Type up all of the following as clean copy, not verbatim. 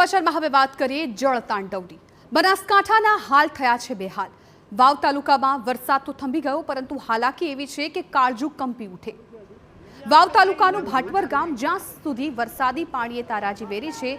સમાચારમાં હવે વાત કરીએ જળ તાંડવની। બનાસકાંઠાના હાલ થયા છે બેહાલ। વાવ તાલુકામાં વરસાદ તો થંભી ગયો, પરંતુ હાલાકી એવી છે કે કાળજું કંપી ઉઠે। વાવ તાલુકાનું ભાટવર ગામ જ્યાં સુધી વરસાદી પાણીએ તારાજી વેરી છે,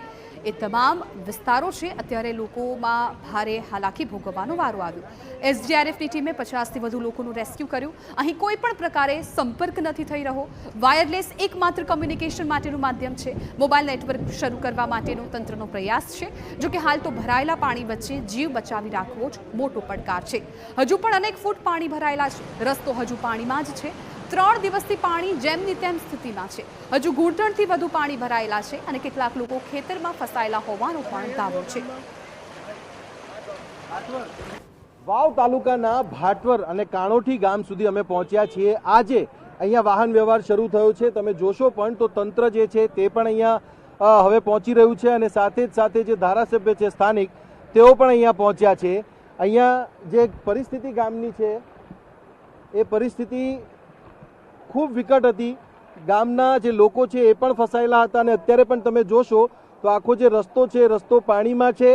એ તમામ વિસ્તારો છે અત્યારે લોકોમાં ભારે હાલાકી ભોગવવાનો વારો આવ્યો। એસડીઆરએફની ટીમે 50થી વધુ લોકોનું રેસ્ક્યુ કર્યું। અહીં કોઈ પણ પ્રકારે સંપર્ક નથી થઈ રહ્યો। વાયરલેસ એકમાત્ર કમ્યુનિકેશન માટેનું માધ્યમ છે। મોબાઈલ નેટવર્ક શરૂ કરવા માટેનો તંત્રનો પ્રયાસ છે। જો કે હાલ તો ભરાયેલા પાણી વચ્ચે જીવ બચાવી રાખવો જ મોટો પડકાર છે। હજુ પણ અનેક ફૂટ પાણી ભરાયેલા છે। રસ્તો હજુ પાણીમાં જ છે। 3 દિવસથી પાણી જેમની તેમ સ્થિતિમાં છે। હજુ ઘૂંટણથી વધુ પાણી ભરાયેલા છે અને કેટલાક લોકો ખેતરમાં ફસાયેલા હોવાનો પણ દાવો છે। વાવ તાલુકાના ભાટવર અને કાણોઠી ગામ સુધી અમે પહોંચ્યા છીએ। આજે અહીંયા વાહન વ્યવહાર શરૂ થયો છે। તમે જોશો પણ તો તંત્ર જે છે તે પણ અહીંયા હવે પહોંચી રહ્યું છે અને સાથે જે ધારાસભ્ય છે સ્થાનિક તેઓ પણ અહીંયા પહોંચ્યા છે। અહીંયા જે પરિસ્થિતિ ગામની છે એ પરિસ્થિતિ ખૂબ વિકટ હતી। ગામના જે લોકો છે એ પણ ફસાયેલા હતા અને અત્યારે પણ તમે જોશો તો આખો જે રસ્તો છે રસ્તો પાણીમાં છે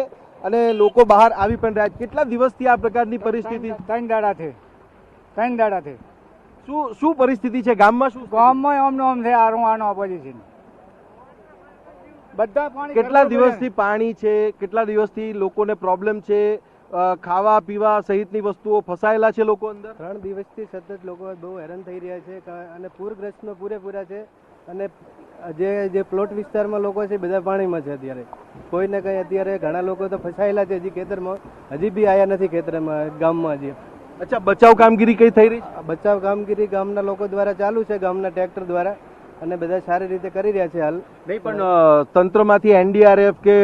અને લોકો બહાર આવી પણ રહ્યા છે। કેટલા દિવસથી આ પ્રકારની પરિસ્થિતિ? 3 દાડાથી શું પરિસ્થિતિ છે ગામમાં? શું ગામમાં આમ છે આનો ઓપોઝિશન બધા પાણી? કેટલા દિવસથી પાણી છે? કેટલા દિવસથી લોકોને પ્રોબ્લેમ છે? ખાવા પીવા સહિતની વસ્તુઓ ફસાયેલા છે લોકો અંદર? 3 દિવસથી સતત લોકો બહુ હેરાન થઈ રહ્યા છે અને પૂરગ્રસ્તમાં પૂરેપૂરા છે અને જે પ્લોટ વિસ્તારમાં લોકો છે બધા પાણીમાં છે। અત્યારે કોઈને કંઈ અત્યારે ઘણા લોકો તો ફસાયેલા છે હજી ખેતરમાં, હજી બી આવ્યા નથી ખેતરમાં ગામમાં હજી। અચ્છા, બચાવ કામગીરી કઈ થઈ રહી છે? બચાવ કામગીરી ગામના લોકો દ્વારા ચાલુ છે, ગામના ટ્રેક્ટર દ્વારા, અને બધા સારી રીતે કરી રહ્યા છે હાલ। નહીં પણ તંત્રમાંથી એનડીઆરએફ કે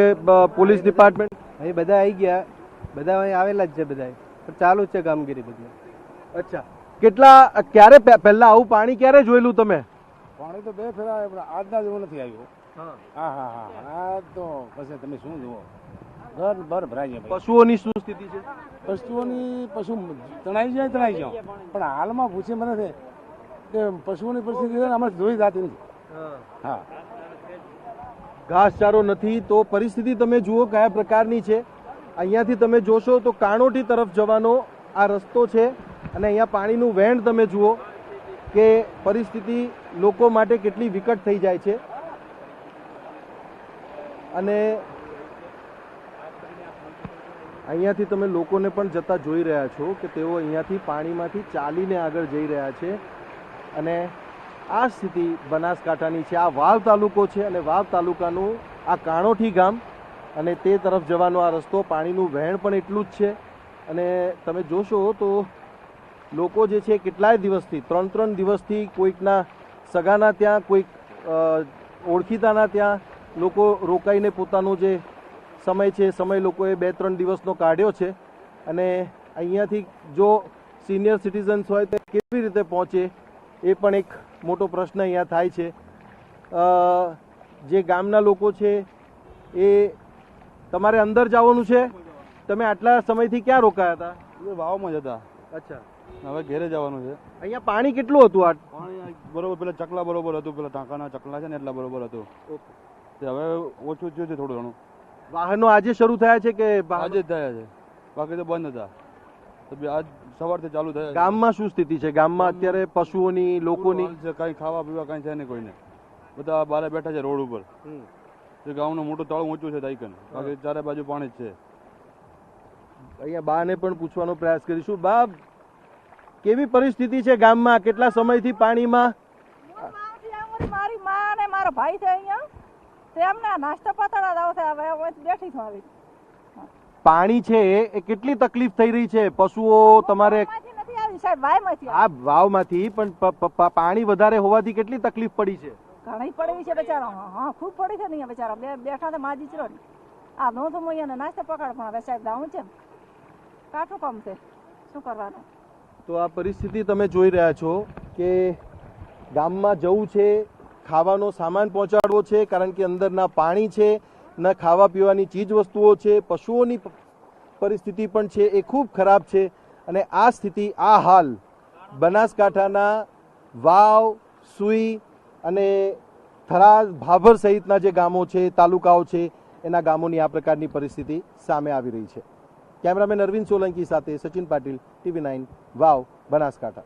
પોલીસ ડિપાર્ટમેન્ટ અહીં બધા આવી ગયા, બધા અહીં આવેલા જ છે, બધા પણ ચાલુ જ છે કામગીરી બધી। અચ્છા, ક્યારે પહેલા આવું પાણી ક્યારે જોયેલું તમે? પાણી તો 2 ફેરા આજના જેવું નથી આવ્યું। હા તો પછી તમે શું જુઓ, ઘર ભર ભરાઈ જાય। પશુઓની શું સ્થિતિ છે? પશુ તણાઈ જાય પણ હાલમાં પૂછે મને છે કે પશુઓની પરિસ્થિતિ આમાં જોઈ જતી નથી। હા, ઘાસચારો નથી તો પરિસ્થિતિ તમે જુઓ કયા પ્રકારની છે। અહીંયાથી તમે જોશો તો કાણોઠી તરફ જવાનો આ રસ્તો છે અને અહીંયા પાણીનું વહેણ તમે જુઓ કે પરિસ્થિતિ લોકો માટે કેટલી વિકટ થઈ જાય છે। અને અહીંયાથી તમે લોકોને પણ જતા જોઈ રહ્યા છો કે તેઓ અહીંયાથી પાણીમાંથી ચાલીને આગળ જઈ રહ્યા છે અને આ સ્થિતિ બનાસકાંઠાની છે। આ વાવ તાલુકો છે અને વાવ તાલુકાનું આ કાણોઠી ગામ અને તે તરફ જવાનો આ રસ્તો, પાણીનું વહેણ પણ એટલું જ છે। અને તમે જોશો તો લોકો જે છે કેટલાય દિવસથી 3 દિવસથી કોઈકના સગાના ત્યાં, કોઈક ઓળખીતાના ત્યાં લોકો રોકાઈને પોતાનો જે સમય છે સમય લોકોએ 2-3 દિવસનો કાઢ્યો છે। અને અહીંયાથી જો સિનિયર સિટીઝન્સ હોય તો કેવી રીતે પહોંચે એ પણ એક મોટો પ્રશ્ન અહીંયા થાય છે। જે ગામના લોકો છે એ તમારે અંદર જવાનું છે? તમે આટલા સમયથી ક્યાં રોકાયા હતા? વાવમાં જ હતા। અચ્છા, હવે ઘેરે જવાનું છે। અહીંયા પાણી કેટલું હતું? આ પાણી બરોબર, પેલા ચકલા બરોબર હતું, પેલા ટાંકાના ચકલા છે ને એટલા બરોબર હતું, હવે ઓછું થયું છે થોડું ઘણું। વાહનો આજે શરૂ થયા છે કે આજે જ થયા છે? બાકી તો બંધ હતા, તો આજ સવારથી ચાલુ થયા। ગામમાં શું સ્થિતિ છે? ગામમાં અત્યારે પશુઓની, લોકોની કઈ ખાવા પીવા કઈ છે નહીં કોઈને, બધા બહાર બેઠા છે રોડ ઉપર। ગામનું મોટું તળું ઊંચું છે દાયકન, બાકી ચારે બાજુ પાણી જ છે। અહીંયા બાને પણ પૂછવાનો પ્રયાસ કરીશું। બા, કેવી પરિસ્થિતિ છે ગામમાં? કેટલા સમયથી પાણીમાં? મારી માં અને મારો ભાઈ છે અહીંયા, તેમને નાસ્તો પતાડા દાવ છે, હવે બેઠી છું આવી। પાણી છે એ કેટલી તકલીફ થઈ રહી છે? પશુઓ તમારે નથી આવી સાહેબ, વાવમાંથી આ વાવમાંથી પણ પાણી વધારે હોવાથી કેટલી તકલીફ પડી છે? ઘણી પડી છે બચારા। હા, ખૂબ પડી છે ને બચારા, બેઠા તો માજી ચરો ને આ નો તો અહીંયા નાસ્તો પકડ, પણ હવે સાહેબ જાઉં છે, કાઠું કામ છે, શું કરવાનું? તો આ પરિસ્થિતિ તમે જોઈ રહ્યા છો કે ગામમાં જવું છે, ખાવાનો સામાન પહોંચાડવો છે, કારણ કે અંદર ના પાણી છે, ના ખાવા પીવાની ચીજ વસ્તુઓ છે, પશુઓની પરિસ્થિતિ પણ છે એ ખૂબ ખરાબ છે। અને આ સ્થિતિ, આ હાલ બનાસકાંઠાના વાવ, સુઈ અને થરાદ, ભાભર સહિતના જે ગામો છે, તાલુકાઓ છે એના ગામોની આ પ્રકારની પરિસ્થિતિ સામે આવી રહી છે. કેમેરામેન અરવિંદ સોલંકી સાથે સચિન પાટીલ, TV9 વાવ, બનાસકાંઠા.